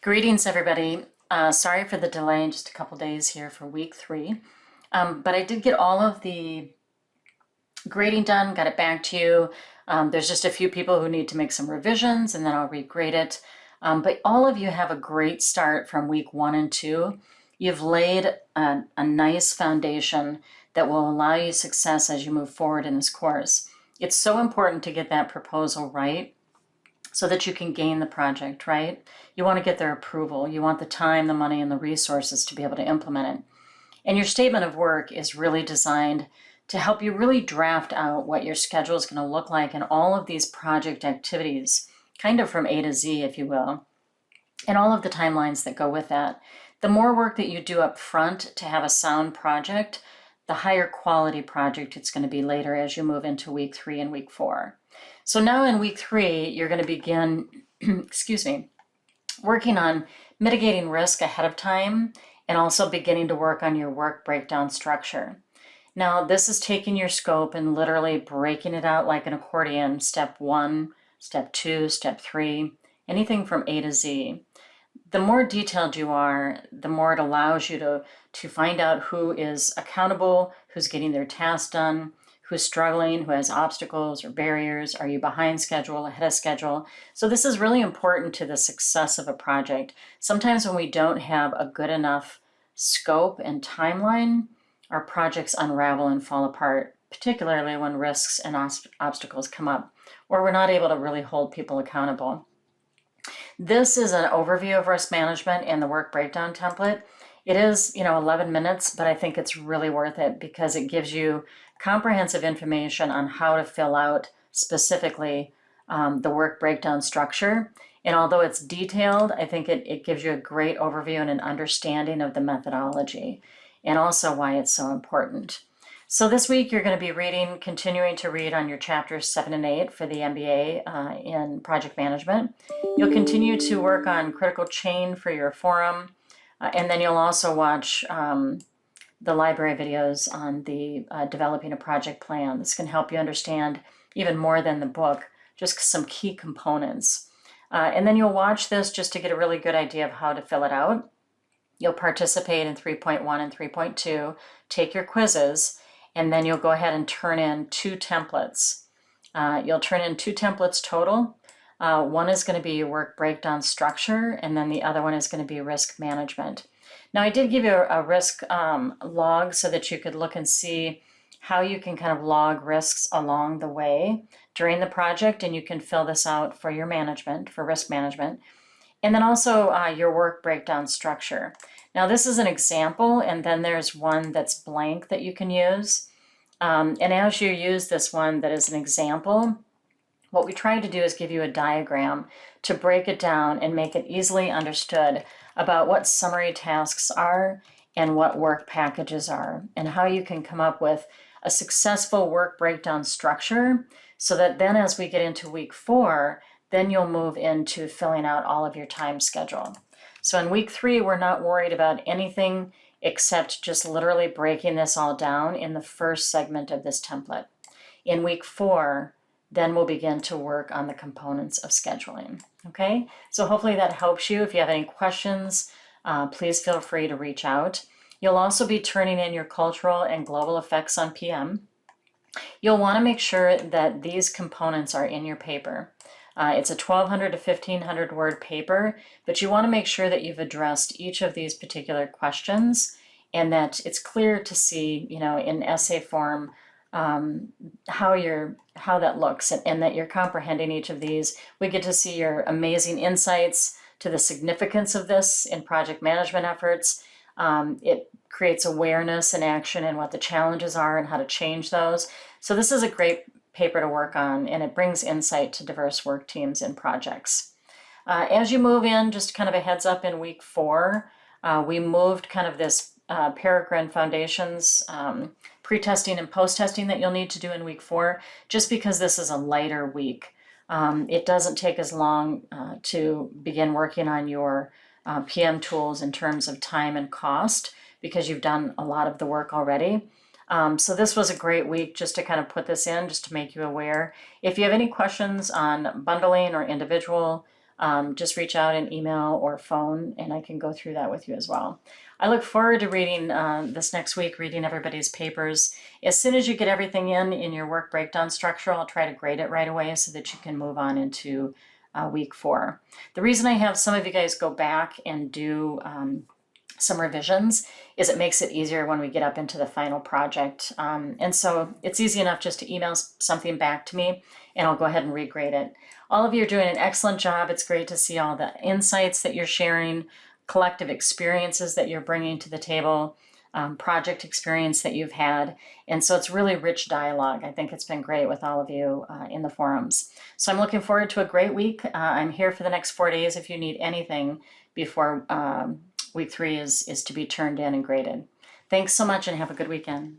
Greetings, everybody. Sorry for the delay, just a couple days here for week 3. But I did get all of the grading done, got it back to you. There's just a few people who need to make some revisions, and then I'll regrade it. But all of you have a great start from week 1 and 2. You've laid a nice foundation that will allow you success as you move forward in this course. It's so important to get that proposal right, so that you can gain the project, right? You want to get their approval. You want the time, the money, and the resources to be able to implement it. And your statement of work is really designed to help you really draft out what your schedule is going to look like in all of these project activities, kind of from A to Z, if you will, and all of the timelines that go with that. The more work that you do up front to have a sound project, the higher quality project it's going to be later as you move into week 3 and week 4. So now in week 3, you're going to begin, working on mitigating risk ahead of time and also beginning to work on your work breakdown structure. Now, this is taking your scope and literally breaking it out like an accordion, step 1, step 2, step 3, anything from A to Z. The more detailed you are, the more it allows you to find out who is accountable, who's getting their tasks done, who's struggling, who has obstacles or barriers. Are you behind schedule, ahead of schedule? So this is really important to the success of a project. Sometimes when we don't have a good enough scope and timeline, our projects unravel and fall apart, particularly when risks and obstacles come up, or we're not able to really hold people accountable. This is an overview of risk management and the work breakdown template. It is, 11 minutes, but I think it's really worth it because it gives you comprehensive information on how to fill out specifically the work breakdown structure. And although it's detailed, I think it gives you a great overview and an understanding of the methodology and also why it's so important. So this week you're going to be continuing to read on your chapters 7 and 8 for the MBA in project management. You'll continue to work on critical chain for your forum. And then you'll also watch the library videos on the developing a project plan. This can help you understand even more than the book, just some key components. And then you'll watch this just to get a really good idea of how to fill it out. You'll participate in 3.1 and 3.2, take your quizzes, and then you'll go ahead and turn in 2 templates. You'll turn in 2 templates total. One is going to be your work breakdown structure, and then the other one is going to be risk management. Now, I did give you a risk log so that you could look and see how you can kind of log risks along the way during the project, and you can fill this out for your management, for risk management. And then also your work breakdown structure. Now, this is an example, and then there's one that's blank that you can use. And as you use this one that is an example, what we try to do is give you a diagram to break it down and make it easily understood about what summary tasks are and what work packages are, and how you can come up with a successful work breakdown structure so that then as we get into week 4, then you'll move into filling out all of your time schedule. So in week 3, we're not worried about anything except just literally breaking this all down in the first segment of this template. In week 4, then we'll begin to work on the components of scheduling. Okay, so hopefully that helps you. If you have any questions, please feel free to reach out. You'll also be turning in your cultural and global effects on PM. You'll want to make sure that these components are in your paper. It's a 1,200 to 1,500 word paper, but you want to make sure that you've addressed each of these particular questions and that it's clear to see, in essay form, how that looks and that you're comprehending each of these. We get to see your amazing insights to the significance of this in project management efforts. It creates awareness and action and what the challenges are and how to change those. So this is a great paper to work on, and it brings insight to diverse work teams and projects. As you move in, just kind of a heads up, in week 4, we moved kind of this Peregrine Foundations pre-testing and post-testing that you'll need to do in week 4, just because this is a lighter week. It doesn't take as long to begin working on your PM tools in terms of time and cost because you've done a lot of the work already. So this was a great week just to kind of put this in, just to make you aware. If you have any questions on bundling or individual just reach out and email or phone, and I can go through that with you as well. I look forward to reading this next week, reading everybody's papers. As soon as you get everything in your work breakdown structure, I'll try to grade it right away so that you can move on into week 4. The reason I have some of you guys go back and do some revisions is it makes it easier when we get up into the final project. And so it's easy enough just to email something back to me and I'll go ahead and regrade it. All of you are doing an excellent job. It's great to see all the insights that you're sharing, collective experiences that you're bringing to the table, project experience that you've had. And so it's really rich dialogue. I think it's been great with all of you in the forums. So I'm looking forward to a great week. I'm here for the next 4 days if you need anything before week 3 is to be turned in and graded. Thanks so much and have a good weekend.